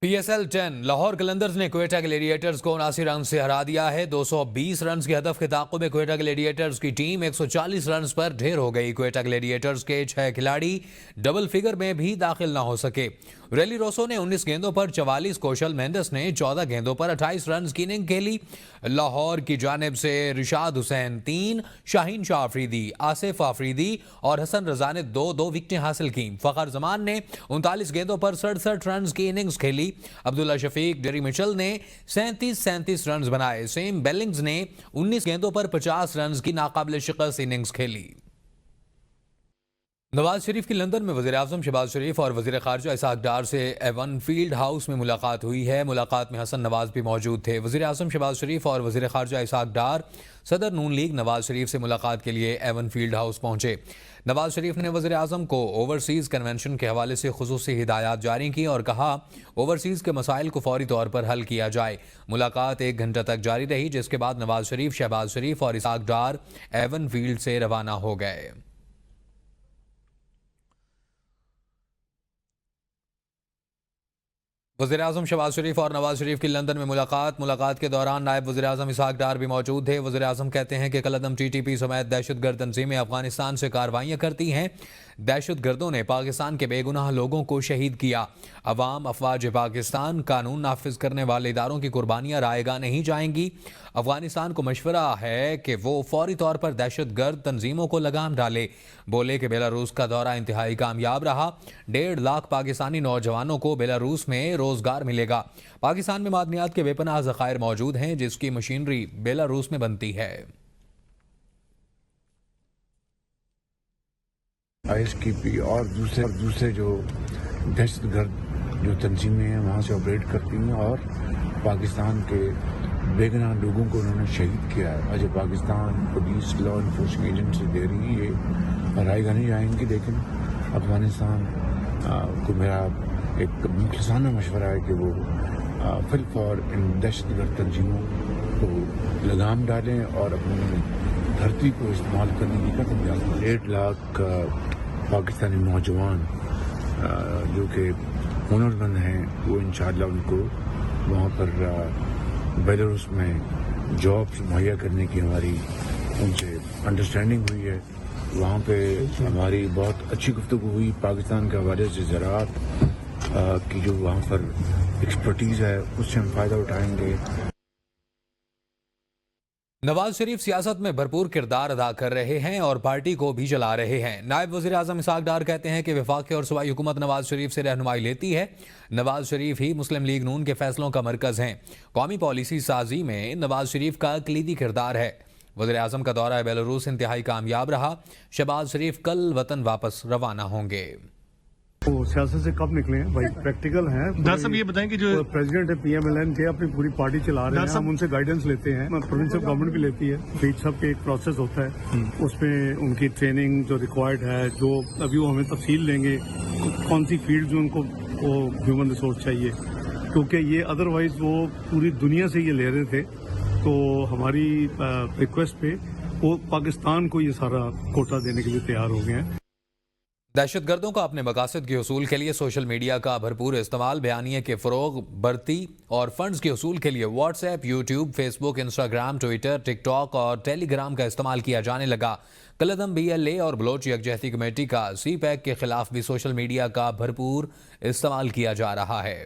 PSL 10 Lahore Qalandars نے Quetta gladiators کو 79 runs سے ہرا دیا ہے۔ 220 رنز کے ہدف کے تعاقب میں کوئٹہ گلیڈیٹرز کی ٹیم 140 رنز پر ڈھیر ہو گئی۔ کوئٹہ گلیڈیٹرز کے 6 کھلاڑی ڈبل فگر میں بھی داخل نہ ہو سکے۔ ریلی روسو نے 19 گیندوں پر 44، کوشل مینڈس نے 14 گیندوں پر 28 رنز کی اننگ کھیلی۔ لاہور کی جانب سے رشاد حسین 3، شاہین شاہ آفریدی، آصف آفریدی اور حسن رضا نے 2 وکٹیں حاصل کیں۔ فخر زمان نے 39 گیندوں پر 67 رنز کی اننگز کھیلی۔ عبداللہ شفیق، ڈیری مچل نے 37 رنز بنائے۔ سیم بیلنگز نے 19 گیندوں پر 50 رنز کی ناقابل شکست اننگز کھیلی۔ نواز شریف کی لندن میں وزیر اعظم شہباز شریف اور وزیر خارجہ اسحاق ڈار سے ایون فیلڈ ہاؤس میں ملاقات ہوئی ہے۔ ملاقات میں حسن نواز بھی موجود تھے۔ وزیر اعظم شہباز شریف اور وزیر خارجہ اسحاق ڈار صدر نون لیگ نواز شریف سے ملاقات کے لیے ایون فیلڈ ہاؤس پہنچے۔ نواز شریف نے وزیر اعظم کو اوورسیز کنونشن کے حوالے سے خصوصی ہدایات جاری کی اور کہا اوورسیز کے مسائل کو فوری طور پر حل کیا جائے۔ ملاقات 1 گھنٹہ تک جاری رہی، جس کے بعد نواز شریف، شہباز شریف اور اسحاق ڈار ایون فیلڈ سے روانہ ہو گئے۔ وزیر اعظم شہباز شریف اور نواز شریف کی لندن میں ملاقات کے دوران نائب وزیر اعظم اسحاق ڈار بھی موجود تھے۔ وزیر اعظم کہتے ہیں کہ قلندم TTP سمیت دہشت گرد تنظیمیں افغانستان سے کارروائیاں کرتی ہیں۔ دہشت گردوں نے پاکستان کے بے گناہ لوگوں کو شہید کیا۔ عوام، افواج پاکستان، قانون نافذ کرنے والے اداروں کی قربانیاں رائے گاہ نہیں جائیں گی۔ افغانستان کو مشورہ ہے کہ وہ فوری طور پر دہشت گرد تنظیموں کو لگام ڈالے۔ بولے کہ بیلاروس کا دورہ انتہائی کامیاب رہا۔ 1.5 لاکھ پاکستانی نوجوانوں کو بیلاروس میں روزگار ملے گا۔ پاکستان میں معدنیات کے بے پناہ ذخائر موجود ہیں، جس کی مشینری بیلاروس میں بنتی ہے۔ ISKP اور دوسرے جو دہشت گرد جو تنظیمیں ہیں وہاں سے آپریٹ کرتی ہیں اور پاکستان کے بے گناہ لوگوں کو انہوں نے شہید کیا ہے۔ آج Pakistan police, law enforcing agency دے رہی ہے، یہ رائے گاہ نہیں جائیں گی، لیکن افغانستان کو میرا ایک مخلصانہ مشورہ ہے کہ وہ فی الفور ان دہشت گرد تنظیموں کو لگام ڈالیں اور اپنی دھرتی کو استعمال کرنے کی قدم ڈالیں۔ 1.5 لاکھ پاکستانی نوجوان جو کہ ہنر مند ہیں، وہ انشاءاللہ ان کو وہاں پر بیلاروس میں جابس مہیا کرنے کی ہماری ان سے انڈرسٹینڈنگ ہوئی ہے۔ وہاں پہ ہماری بہت اچھی گفتگو ہوئی۔ پاکستان کے حوالے سے زراعت کی جو وہاں پر ایکسپرٹیز ہے اس سے ہم فائدہ اٹھائیں گے۔ نواز شریف سیاست میں بھرپور کردار ادا کر رہے ہیں اور پارٹی کو بھی چلا رہے ہیں۔ نائب وزیر اعظم اسحاق ڈار کہتے ہیں کہ وفاقی اور صوبائی حکومت نواز شریف سے رہنمائی لیتی ہے۔ نواز شریف ہی مسلم لیگ نون کے فیصلوں کا مرکز ہیں۔ قومی پالیسی سازی میں نواز شریف کا کلیدی کردار ہے۔ وزیر اعظم کا دورہ بیلاروس انتہائی کامیاب رہا۔ شہباز شریف کل وطن واپس روانہ ہوں گے۔ وہ سیاست سے کب نکلے ہیں بھائی؟ پریکٹیکل ہیں۔ ڈاکٹر صاحب یہ بتائیں کہ جو پریزیڈنٹ ہے PMLN کے اپنی پوری پارٹی چلا رہے ہیں، ہم ان سے گائیڈنس لیتے ہیں، پروونشل گورنمنٹ بھی لیتی ہے۔ بیچ سب کے ایک پروسیس ہوتا ہے، اس میں ان کی ٹریننگ جو ریکوائرڈ ہے، جو ابھی وہ ہمیں تفصیل لیں گے کون سی فیلڈ جو ان کو وہ ہیومن ریسورس چاہیے، کیونکہ یہ ادروائز وہ پوری دنیا سے یہ لے رہے تھے، تو ہماری ریکویسٹ پہ وہ پاکستان کو یہ سارا کوٹا دینے کے لیے تیار ہو گئے ہیں۔ دہشت گردوں کا اپنے مقاصد کے حصول کے لیے سوشل میڈیا کا بھرپور استعمال، بیانیے کے فروغ، بڑھتی اور فنڈز کے حصول کے لیے واٹس ایپ، یوٹیوب، فیس بک، انسٹاگرام، ٹویٹر، ٹک ٹاک اور ٹیلی گرام کا استعمال کیا جانے لگا۔ قلندم BLA اور بلوچ یکجہتی کمیٹی کا CPAC کے خلاف بھی سوشل میڈیا کا بھرپور استعمال کیا جا رہا ہے۔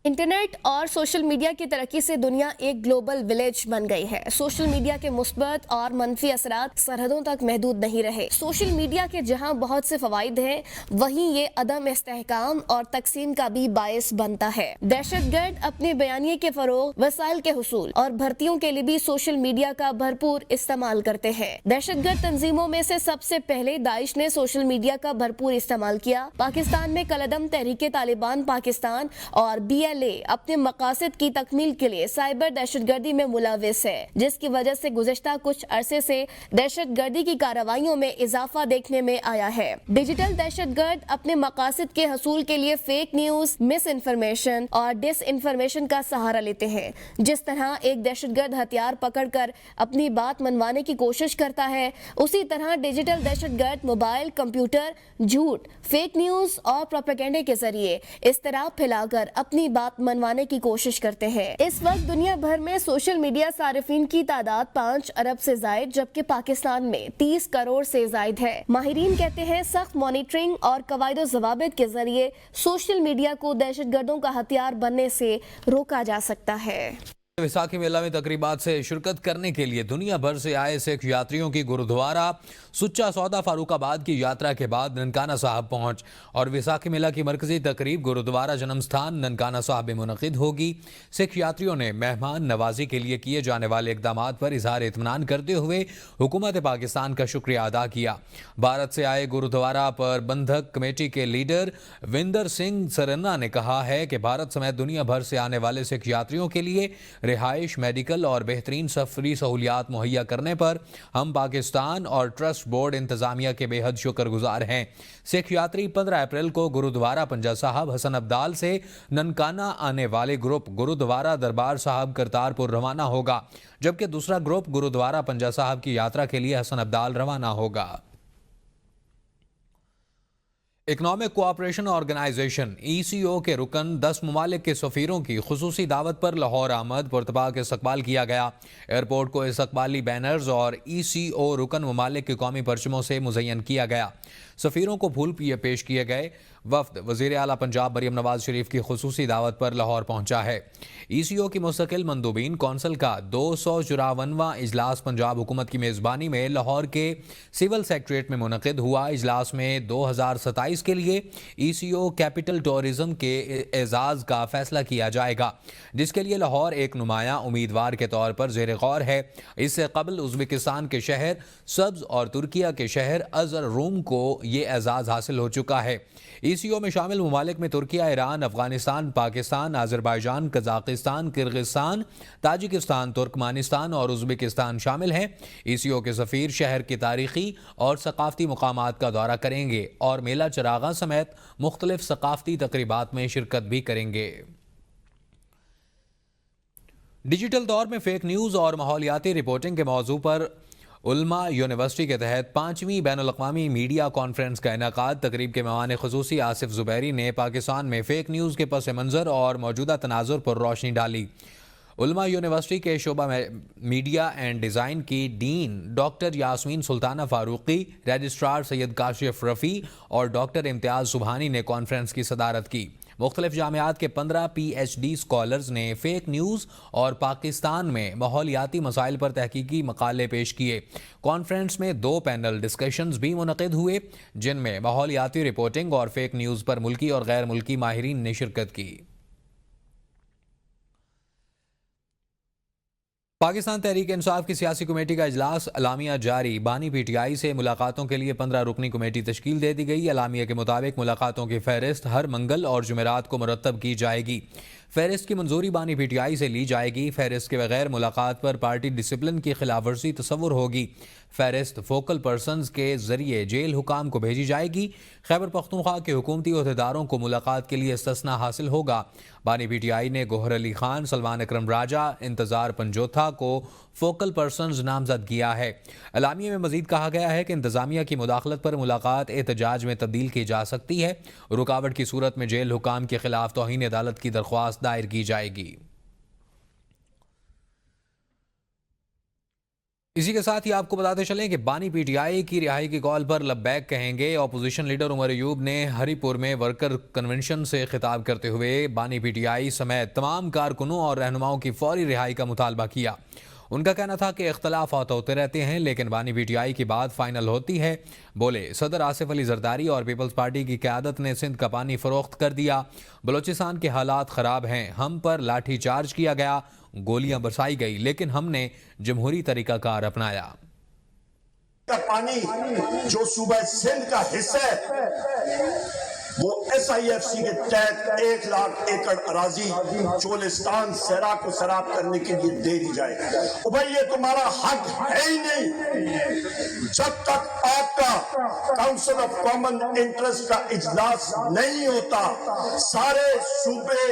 انٹرنیٹ اور سوشل میڈیا کی ترقی سے دنیا ایک گلوبل ولیج بن گئی ہے۔ سوشل میڈیا کے مثبت اور منفی اثرات سرحدوں تک محدود نہیں رہے۔ سوشل میڈیا کے جہاں بہت سے فوائد ہیں، وہیں یہ عدم استحکام اور تقسیم کا بھی باعث بنتا ہے۔ دہشت گرد اپنے بیانیے کے فروغ، وسائل کے حصول اور بھرتیوں کے لیے بھی سوشل میڈیا کا بھرپور استعمال کرتے ہیں۔ دہشت گرد تنظیموں میں سے سب سے پہلے داعش نے سوشل میڈیا کا بھرپور استعمال کیا۔ پاکستان میں قلندم تحریک طالبان پاکستان اور BLA اپنے مقاصد کی تکمیل کے لیے سائبر دہشت گردی میں ملوث ہے، جس کی وجہ سے گزشتہ کچھ عرصے سے دہشت گردی کی کارروائیوں میں اضافہ دیکھنے میں آیا ہے۔ ڈیجیٹل دہشت گرد اپنے مقاصد کے حصول کے لیے فیک نیوز، مس انفارمیشن اور ڈس انفارمیشن کا سہارا لیتے ہیں۔ جس طرح ایک دہشت گرد ہتھیار پکڑ کر اپنی بات منوانے کی کوشش کرتا ہے، اسی طرح ڈیجیٹل دہشت گرد موبائل، کمپیوٹر، جھوٹ، فیک نیوز اور پروپیگنڈے کے ذریعے اضطراب پھیلا کر اپنی بات بات منوانے کی کوشش کرتے ہیں۔ اس وقت دنیا بھر میں سوشل میڈیا صارفین کی تعداد 5 ارب سے زائد جبکہ پاکستان میں 30 کروڑ سے زائد ہے۔ ماہرین کہتے ہیں سخت مانیٹرنگ اور قواعد و ضوابط کے ذریعے سوشل میڈیا کو دہشت گردوں کا ہتھیار بننے سے روکا جا سکتا ہے۔ ویساکھی میلہ میں تقریبات سے شرکت کرنے کے لیے دنیا بھر سے آئے سکھ یاتریوں کی گرودوارہ سچا سودا فاروق آباد کی یاترا کے بعد ننکانہ صاحب پہنچ اور ویساکھی میلہ کی مرکزی تقریب گرودوارہ جنم ستھان ننکانہ صاحب میں منعقد ہوگی۔ سکھ یاتریوں نے مہمان نوازی کے لیے کیے جانے والے اقدامات پر اظہار اطمینان کرتے ہوئے حکومت پاکستان کا شکریہ ادا کیا۔ بھارت سے آئے گرودوارہ پربندھک کمیٹی کے لیڈر وندر سنگھ سرنا نے کہا ہے کہ بھارت سمیت دنیا بھر سے آنے والے سکھ یاتریوں کے لیے رہائش، میڈیکل اور بہترین سفری سہولیات مہیا کرنے پر ہم پاکستان اور ٹرسٹ بورڈ انتظامیہ کے بے حد شکر گزار ہیں۔ سکھ یاتری 15 اپریل کو گرودوارہ پنجہ صاحب حسن ابدال سے ننکانہ آنے والے گروپ گرودوارہ دربار صاحب کرتارپور روانہ ہوگا، جبکہ دوسرا گروپ گرودوارہ پنجہ صاحب کی یاترا کے لیے حسن ابدال روانہ ہوگا۔ اکنامک کوآپریشن آرگنائزیشن ECO کے رکن 10 ممالک کے سفیروں کی خصوصی دعوت پر لاہور آمد پرتپاک استقبال کیا گیا۔ ایئرپورٹ کو استقبالی بینرز اور ECO رکن ممالک کے قومی پرچموں سے مزین کیا گیا۔ سفیروں کو پھول پیش کیے گئے۔ وفد وزیر اعلیٰ پنجاب مریم نواز شریف کی خصوصی دعوت پر لاہور پہنچا ہے۔ ECO کی مستقل مندوبین کونسل کا 254واں اجلاس پنجاب حکومت کی میزبانی میں لاہور کے سول سیکریٹریٹ میں منعقد ہوا۔ اجلاس میں 2027 کے لیے ECO کیپٹل ٹورزم کے اعزاز کا فیصلہ کیا جائے گا، جس کے لیے لاہور ایک نمایاں امیدوار کے طور پر زیر غور ہے۔ اس سے قبل ازبکستان کے شہر سبز اور ترکیہ کے شہر ازر روم کو یہ اعزاز حاصل ہو چکا ہے۔ ECO میں شامل ممالک میں ترکیہ، ایران، افغانستان، پاکستان، آذربائیجان، قزاقستان، کرغزستان، تاجکستان، ترکمانستان اور ازبکستان شامل ہیں۔ ECO کے سفیر شہر کے تاریخی اور ثقافتی مقامات کا دورہ کریں گے اور میلہ چراغاں سمیت مختلف ثقافتی تقریبات میں شرکت بھی کریں گے۔ ڈیجیٹل دور میں فیک نیوز اور ماحولیاتی رپورٹنگ کے موضوع پر علماء یونیورسٹی کے تحت 5ویں بین الاقوامی میڈیا کانفرنس کا انعقاد۔ تقریب کے مہمان خصوصی آصف زبیری نے پاکستان میں فیک نیوز کے پس منظر اور موجودہ تناظر پر روشنی ڈالی۔ علماء یونیورسٹی کے شعبہ میڈیا اینڈ ڈیزائن کی ڈین ڈاکٹر یاسمین سلطانہ فاروقی، رجسٹرار سید کاشف رفیع اور ڈاکٹر امتیاز سبحانی نے کانفرنس کی صدارت کی۔ مختلف جامعات کے 15 PhD اسکالرز نے فیک نیوز اور پاکستان میں ماحولیاتی مسائل پر تحقیقی مقالے پیش کیے۔ کانفرنس میں 2 پینل ڈسکشنز بھی منعقد ہوئے، جن میں ماحولیاتی رپورٹنگ اور فیک نیوز پر ملکی اور غیر ملکی ماہرین نے شرکت کی۔ پاکستان تحریک انصاف کی سیاسی کمیٹی کا اجلاس، اعلامیہ جاری۔ بانی PTI سے ملاقاتوں کے لیے 15 رکنی کمیٹی تشکیل دے دی گئی۔ اعلامیہ کے مطابق ملاقاتوں کی فہرست ہر منگل اور جمعرات کو مرتب کی جائے گی۔ فہرست کی منظوری بانی PTI سے لی جائے گی۔ فہرست کے بغیر ملاقات پر پارٹی ڈسپلن کی خلاف ورزی تصور ہوگی۔ فہرست فوکل پرسنز کے ذریعے جیل حکام کو بھیجی جائے گی۔ خیبر پختونخوا کے حکومتی عہدیداروں کو ملاقات کے لیے استثناء حاصل ہوگا۔ بانی PTI نے گوہر علی خان، سلمان اکرم راجہ، انتظار پنجوتھا کو فوکل پرسنز نامزد کیا ہے۔ اعلامیے میں مزید کہا گیا ہے کہ انتظامیہ کی مداخلت پر ملاقات احتجاج میں تبدیل کی جا سکتی ہے۔ رکاوٹ کی صورت میں جیل حکام کے خلاف توہین عدالت کی درخواست دائر کی جائے گی۔ اسی کے ساتھ ہی آپ کو بتاتے چلیں کہ بانی PTI کی رہائی کی کال پر لبیک کہیں گے۔ اپوزیشن لیڈر عمر ایوب نے ہری پور میں ورکر کنونشن سے خطاب کرتے ہوئے بانی PTI سمیت تمام کارکنوں اور رہنماؤں کی فوری رہائی کا مطالبہ کیا۔ ان کا کہنا تھا کہ اختلافات ہوتے رہتے ہیں لیکن بانی PTI کی بات فائنل ہوتی ہے۔ بولے صدر آصف علی زرداری اور پیپلز پارٹی کی قیادت نے سندھ کا پانی فروخت کر دیا۔ بلوچستان کے حالات خراب ہیں، ہم پر لاٹھی چارج کیا گیا، گولیاں برسائی گئی، لیکن ہم نے جمہوری طریقہ کار اپنایا۔ پانی جو صوبہ سندھ کا حصہ ہے وہ SIFC کے تحت 1 لاکھ ایکڑ اراضی چولستان سیرا کو سیراب کرنے کے لیے دے دی جائے۔ بھائی یہ تمہارا حق ہے ہی نہیں جب تک آپ کا کاؤنسل آف کامن انٹرسٹ کا اجلاس نہیں ہوتا۔ سارے صوبے